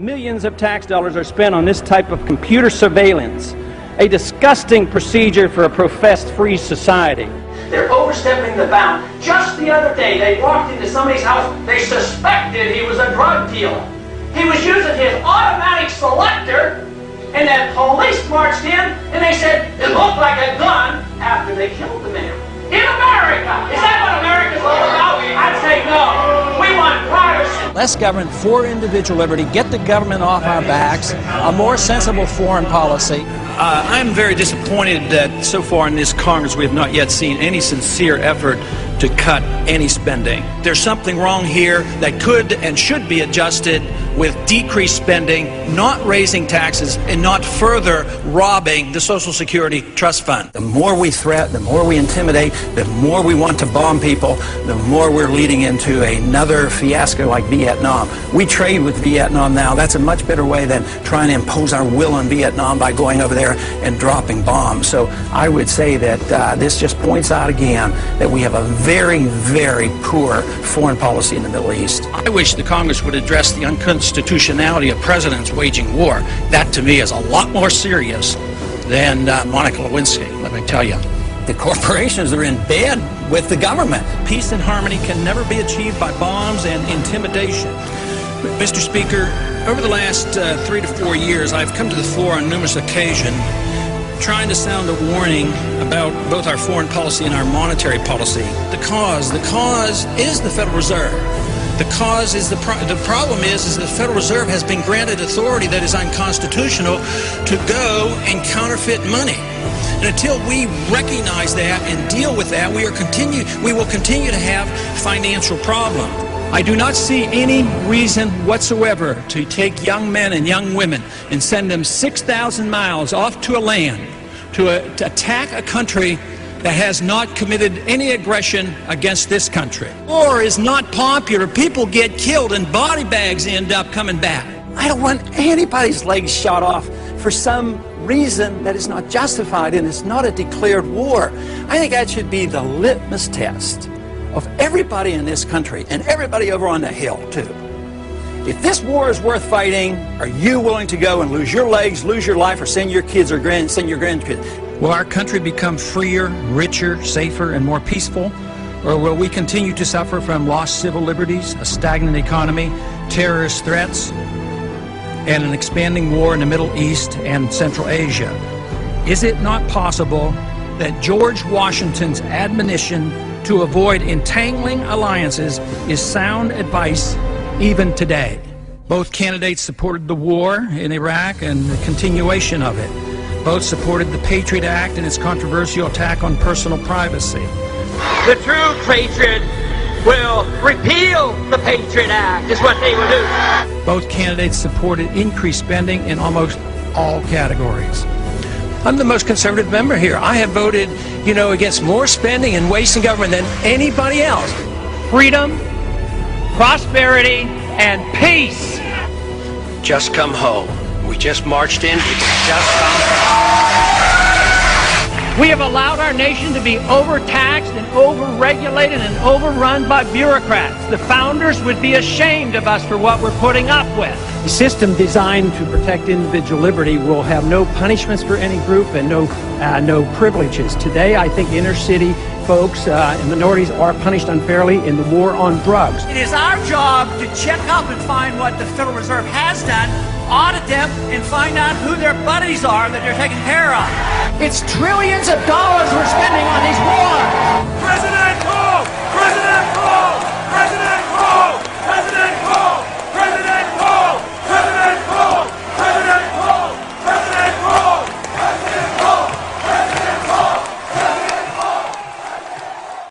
Millions of tax dollars are spent on this type of computer surveillance, a disgusting procedure for a professed free society. They're overstepping the bound. Just the other day, they walked into somebody's house. They suspected he was a drug dealer. He was using his automatic selector, and then police marched in, and they said it looked like a gun after they killed the man. In America! Is that what America's all about? I'd say no. We want privacy. Less government for individual liberty, get the government off our backs, a more sensible foreign policy. I'm very disappointed that so far in this Congress we have not yet seen any sincere effort to cut any spending. There's something wrong here that could and should be adjusted with decreased spending, not raising taxes, and not further robbing the Social Security Trust Fund. The more we threat, the more we intimidate, the more we want to bomb people, the more we're leading into another fiasco like Vietnam. We trade with Vietnam now. That's a much better way than trying to impose our will on Vietnam by going over there and dropping bombs. So I would say that this just points out again that we have a very, very poor foreign policy in the Middle East. I wish the Congress would address the unconstitutionality of presidents waging war. That, to me, is a lot more serious than Monica Lewinsky, let me tell you. The corporations are in bed with the government. Peace and harmony can never be achieved by bombs and intimidation. Mr. Speaker, over the last 3 to 4 years, I've come to the floor on numerous occasions trying to sound a warning about both our foreign policy and our monetary policy. The cause is the Federal Reserve. The cause is the problem is the Federal Reserve has been granted authority that is unconstitutional to go and counterfeit money. And until we recognize that and deal with that, we will continue to have financial problems. I do not see any reason whatsoever to take young men and young women and send them 6,000 miles off to a land to attack a country that has not committed any aggression against this country. War is not popular. People get killed and body bags end up coming back. I don't want anybody's legs shot off for some reason that is not justified and it's not a declared war. I think that should be the litmus test of everybody in this country and everybody over on the Hill, too. If this war is worth fighting, are you willing to go and lose your legs, lose your life, or send your kids or send your grandkids? Will our country become freer, richer, safer, and more peaceful? Or will we continue to suffer from lost civil liberties, a stagnant economy, terrorist threats, and an expanding war in the Middle East and Central Asia? Is it not possible that George Washington's admonition to avoid entangling alliances is sound advice even today? Both candidates supported the war in Iraq and the continuation of it. Both supported the Patriot Act and its controversial attack on personal privacy. The true patriot will repeal the Patriot Act, is what they will do. Both candidates supported increased spending in almost all categories. I'm the most conservative member here. I have voted, against more spending and wasting government than anybody else. Freedom, prosperity, and peace. Just come home. We just marched in. It's just come home. We have allowed our nation to be overtaxed and overregulated and overrun by bureaucrats. The founders would be ashamed of us for what we're putting up with. A system designed to protect individual liberty will have no punishments for any group and no privileges. Today, I think inner city folks and minorities are punished unfairly in the war on drugs. It is our job to check up and find what the Federal Reserve has done, audit them, and find out who their buddies are that they're taking care of. It's trillions of dollars we're spending on these wars. President, move!